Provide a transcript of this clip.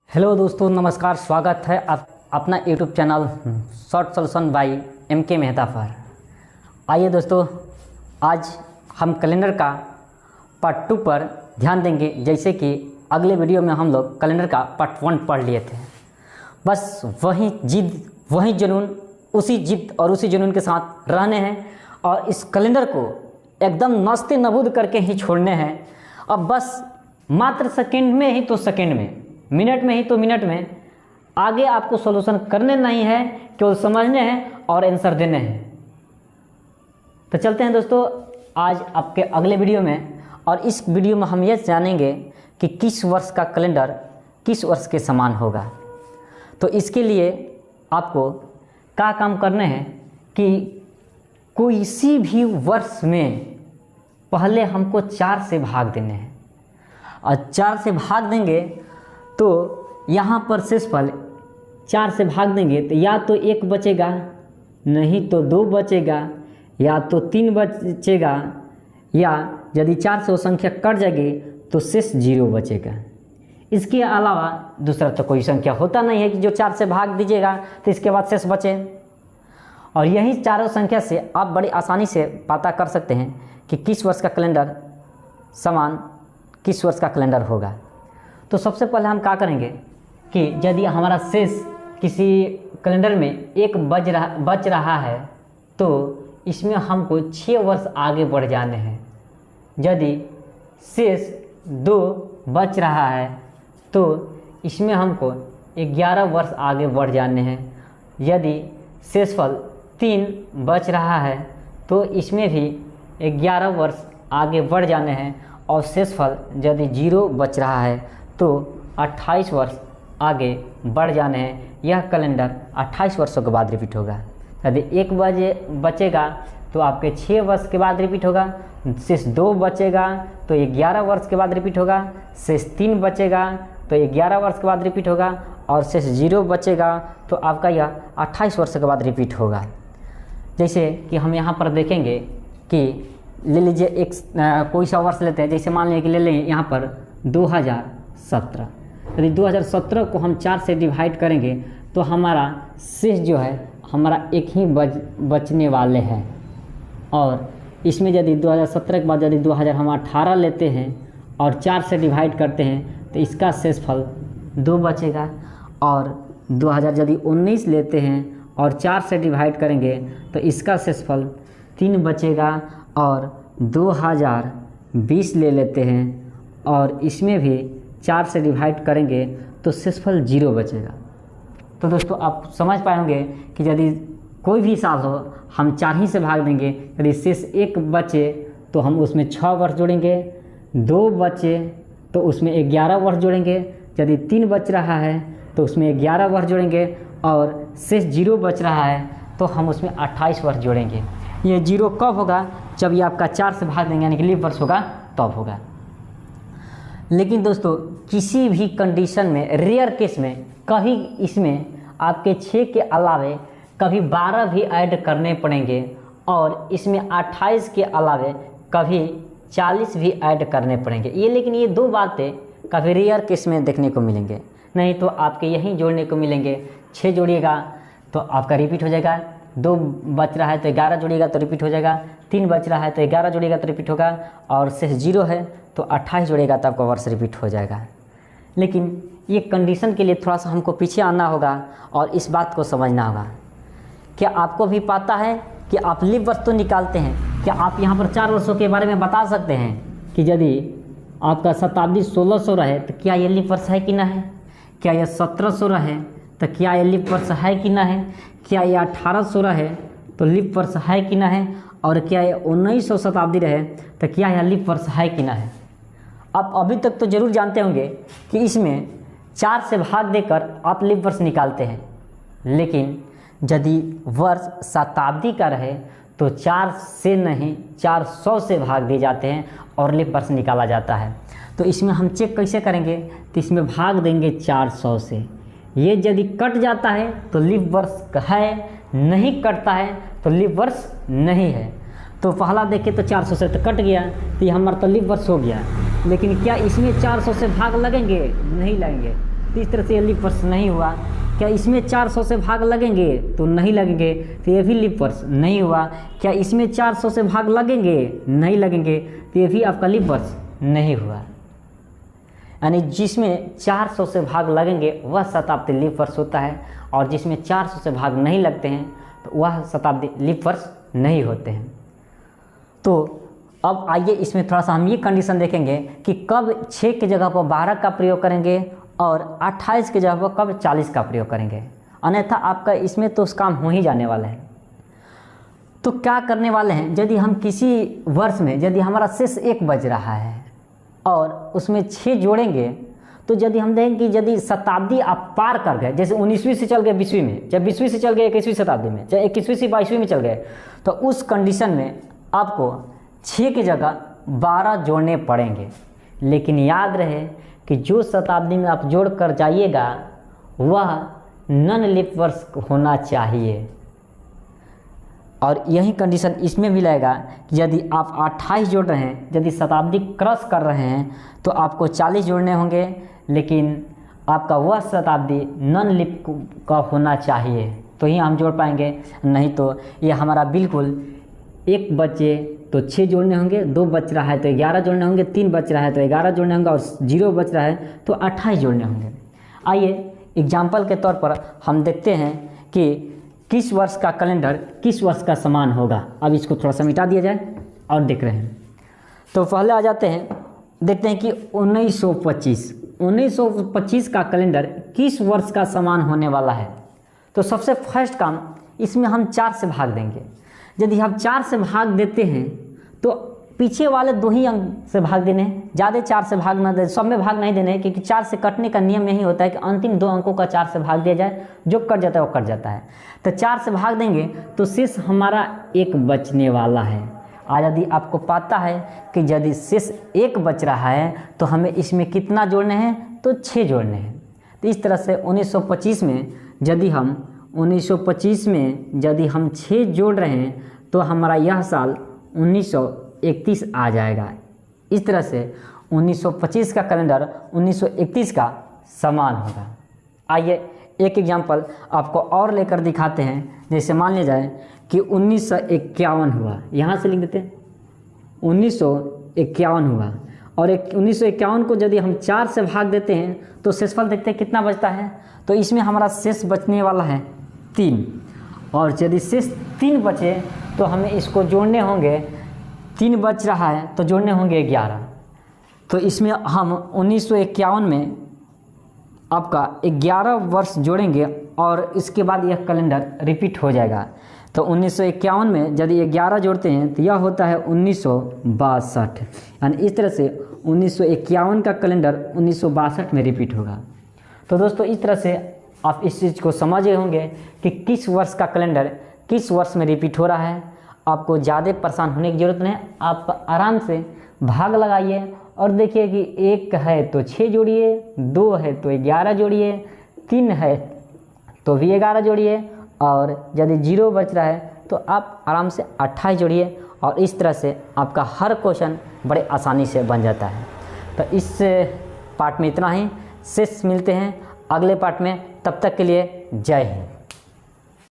Hello दोस्तों, नमस्कार। स्वागत है आप अपना YouTube channel short solution bye MK Mehta पर। आइए दोस्तों, आज हम कैलेंडर का पार्ट 2 पर ध्यान देंगे। जैसे कि अगले वीडियो में हम लोग कैलेंडर का पार्ट 1 पढ़ लिए थे। बस वही जिद, वही जुनून, उसी जिद और उसी जुनून के साथ रहने हैं और इस कैलेंडर को एकदम नस्ते नबूद करके ही छोड़ने हैं। अब बस मात्र सेकेंड में ही तो सेकेंड में, मिनट में ही तो मिनट में, आगे आपको सॉल्यूशन करने नहीं है, केवल समझने हैं और आंसर देने हैं। तो चलते हैं दोस्तों आज आपके अगले वीडियो में। और इस वीडियो में हम ये जानेंगे कि किस वर्ष का कैलेंडर किस वर्ष के समान होगा। तो इसके लिए आपको क्या काम करने हैं कि किसी भी वर्ष में पहले हमको 4 से भाग देने हैं, और 4 से भाग देंगे तो यहाँ पर शेषफल 4 से भाग देंगे तो या तो 1 बचेगा, नहीं तो 2 बचेगा, या तो 3 बचेगा, या यदि 4 से वो संख्या कट जाएगी तो शेष 0 बचेगा। इसके अलावा दूसरा तो कोई संख्या होता नहीं है कि जो 4 से भाग दीजिएगा तो इसके बाद शेष बचे। और यही चारों संख्या से आप बड़ी आसानी से पता कर सकते हैं कि किस वर्ष का कैलेंडर समान किस वर्ष का कैलेंडर होगा। तो सबसे पहले हम क्या करेंगे कि यदि हमारा शेष किसी कैलेंडर में 1 बच रहा है तो इसमें हमको 6 वर्ष आगे बढ़ जाने हैं। यदि शेष 2 बच रहा है तो इसमें हमको 11 वर्ष आगे बढ़ जाने हैं। यदि शेषफल 3 बच रहा है तो इसमें भी 11 वर्ष आगे बढ़ जाने हैं। और शेषफल यदि 0 बच रहा है तो 28 वर्ष आगे बढ़ जाने हैं। यह कैलेंडर 28 वर्षों के बाद रिपीट होगा। यदि 1 बचेगा तो आपके 6 वर्ष के बाद रिपीट होगा। शेष 2 बचेगा तो 11 वर्ष के बाद रिपीट होगा। शेष 3 बचेगा तो 11 वर्ष के बाद रिपीट होगा। और शेष 0 बचेगा तो आपका यह 28 वर्ष के बाद रिपीट होगा। जैसे कि हम यहाँ पर देखेंगे कि ले लीजिए एक कोई सा वर्ष लेते हैं। जैसे मान लीजिए कि ले लें यहाँ पर 2017। यदि 2017 को हम 4 से डिवाइड करेंगे तो हमारा शेष जो है हमारा 1 ही बचने वाले हैं। और इसमें यदि 2017 के बाद यदि 2018 लेते हैं और 4 से डिवाइड करते हैं तो इसका शेषफल 2 बचेगा। और 2019 लेते हैं और 4 से डिवाइड करेंगे तो इसका शेषफल 3 बचेगा। और 2020 ले लेते हैं और इसमें भी 4 से डिवाइड करेंगे तो शेषफल 0 बचेगा। तो दोस्तों आप समझ पाएंगे कि यदि कोई भी साल हो हम 4 ही से भाग देंगे। यदि शेष 1 बचे तो हम उसमें 6 वर्ष जोड़ेंगे, 2 बचे तो उसमें 11 वर्ष जोड़ेंगे, यदि 3 बच रहा है तो उसमें 11 वर्ष जोड़ेंगे, और शेष 0 बच रहा है तो हम उसमें 28 वर्ष जोड़ेंगे। ये 0 कब होगा? जब ये आपका 4 से भाग देंगे यानी कि लीप वर्ष होगा तब होगा। लेकिन दोस्तों किसी भी कंडीशन में, रेयर केस में, कभी इसमें आपके 6 के अलावे कभी 12 भी ऐड करने पड़ेंगे, और इसमें 28 के अलावे कभी 40 भी ऐड करने पड़ेंगे। लेकिन ये 2 बातें कभी रेयर केस में देखने को मिलेंगे, नहीं तो आपके यहीं जोड़ने को मिलेंगे। 6 जोड़िएगा तो आपका रिपीट हो जाएगा, 2 बच रहा है तो 11 जोड़िएगा तो रिपीट हो जाएगा, 3 बच रहा है तो 11 जोड़िएगा तो रिपीट होगा, और शेष 0 है तो 28 जोड़ेगा तो आपका वर्ष रिपीट हो जाएगा। लेकिन ये कंडीशन के लिए थोड़ा सा हमको पीछे आना होगा और इस बात को समझना होगा। क्या आपको भी पता है कि आप लीप वर्ष तो निकालते हैं, क्या आप यहाँ पर 4 वर्षों के बारे में बता सकते हैं कि यदि आपका शताब्दी 1600 रहे तो क्या ये लीप वर्ष है कि ना है? क्या यह 1700 रहे तो क्या ये लीप वर्ष है कि ना है? क्या ये 1800 रहे तो लीप वर्ष है कि ना है? और क्या ये 1900 शताब्दी रहे तो क्या यह लीप वर्ष है कि ना है? आप अभी तक तो ज़रूर जानते होंगे कि इसमें 4 से भाग देकर आप लीप वर्ष निकालते हैं। लेकिन यदि वर्ष शताब्दी का रहे तो 4 से नहीं 400 से भाग दिए जाते हैं और लीप वर्ष निकाला जाता है। तो इसमें हम चेक कैसे करेंगे? तो इसमें भाग देंगे 400 से। ये यदि कट जाता है तो लीप वर्ष है, नहीं कटता है तो लीप वर्ष नहीं है। तो पहला देखें तो 400 से तो कट गया, तो ये हमारा तो लीप वर्ष हो गया। लेकिन क्या इसमें 400 से भाग लगेंगे? नहीं लगेंगे। तो इस तरह से ये लीप वर्ष नहीं हुआ। क्या इसमें 400 से भाग लगेंगे? तो नहीं लगेंगे, तो ये भी लीप वर्ष नहीं हुआ। क्या इसमें 400 से भाग लगेंगे? नहीं लगेंगे, तो ये भी आपका लीप वर्ष नहीं हुआ। यानी जिसमें 400 से भाग लगेंगे वह शताब्दी लीप वर्ष होता है, और जिसमें 400 से भाग नहीं लगते हैं तो वह शताब्दी लीप वर्ष नहीं होते हैं। तो अब आइए इसमें थोड़ा सा हम ये कंडीशन देखेंगे कि कब 6 की जगह पर 12 का प्रयोग करेंगे और 28 की जगह पर कब 40 का प्रयोग करेंगे, अन्यथा आपका इसमें तो काम हो ही जाने वाला है। तो क्या करने वाले हैं, यदि हम किसी वर्ष में यदि हमारा शेष 1 बच रहा है और उसमें 6 जोड़ेंगे, तो यदि हम देखें कि यदि शताब्दी आप पार कर गए, जैसे 19वीं से चल गए 20वीं में, चाहे 20वीं से चल गए 21वीं शताब्दी में, चाहे 21वीं से 22वीं में चल गए, तो उस कंडीशन में आपको 6 की जगह 12 जोड़ने पड़ेंगे। लेकिन याद रहे कि जो शताब्दी में आप जोड़ कर जाइएगा वह नॉन लीप वर्ष होना चाहिए। और यही कंडीशन इसमें भी लगेगा कि यदि आप 28 जोड़ रहे हैं, यदि शताब्दी क्रॉस कर रहे हैं तो आपको 40 जोड़ने होंगे, लेकिन आपका वह शताब्दी नॉन लीप का होना चाहिए, तो ही हम जोड़ पाएंगे। नहीं तो ये हमारा बिल्कुल 1 बचे तो 6 जोड़ने होंगे, 2 बच रहा है तो 11 जोड़ने होंगे, 3 बच रहा है तो 11 जोड़ने होंगे, और 0 बच रहा है तो 28 जोड़ने होंगे। आइए एग्जाम्पल के तौर पर हम देखते हैं कि किस वर्ष का कैलेंडर किस वर्ष का समान होगा। अब इसको थोड़ा सा मिटा दिया जाए और देख रहे हैं। तो पहले आ जाते हैं, देखते हैं कि 1925 का कैलेंडर किस वर्ष का समान होने वाला है। तो सबसे फर्स्ट काम, इसमें हम 4 से भाग देंगे। यदि हम 4 से भाग देते हैं तो पीछे वाले 2 ही अंक से भाग देने हैं, ज़्यादा 4 से भाग ना दे, सब में भाग नहीं देने, क्योंकि 4 से कटने का नियम यही होता है कि अंतिम 2 अंकों का 4 से भाग दिया जाए, जो कट जाता है वो कट जाता है। तो 4 से भाग देंगे तो शेष हमारा 1 बचने वाला है। और यदि आपको पता है कि यदि शेष 1 बच रहा है तो हमें इसमें कितना जोड़ने हैं, तो 6 जोड़ने हैं। तो इस तरह से 1925 में यदि हम 6 जोड़ रहे हैं तो हमारा यह साल 1931 आ जाएगा। इस तरह से 1925 का कैलेंडर 1931 का समान होगा। आइए एक एग्जाम्पल आपको और लेकर दिखाते हैं। जैसे मान लिया जाए कि 1951 हुआ, यहाँ से लिख देते हैं 1951 हुआ, और 1951 को यदि हम 4 से भाग देते हैं तो शेषफल देखते हैं कितना बचता है। तो इसमें हमारा शेष बचने वाला है 3, और यदि शेष 3 बचे तो हमें इसको जोड़ने होंगे, 3 बच रहा है तो जोड़ने होंगे 11। तो इसमें हम 1951 में आपका 11 वर्ष जोड़ेंगे और इसके बाद यह कैलेंडर रिपीट हो जाएगा। तो 1951 में यदि 11 जोड़ते हैं तो यह होता है 1962, यानी इस तरह से 1951 का कैलेंडर 1962 में रिपीट होगा। तो दोस्तों इस तरह से आप इस चीज़ को समझ गए होंगे कि किस वर्ष का कैलेंडर किस वर्ष में रिपीट हो रहा है। आपको ज़्यादा परेशान होने की ज़रूरत नहीं, आप आराम से भाग लगाइए और देखिए कि 1 है तो 6 जोड़िए, 2 है तो 11 जोड़िए, 3 है तो भी 11 जोड़िए, और यदि 0 बच रहा है तो आप आराम से 28 जोड़िए, और इस तरह से आपका हर क्वेश्चन बड़े आसानी से बन जाता है। तो इस पार्ट में इतना ही, शेष मिलते हैं अगले पार्ट में। तब तक के लिए जय हिंद।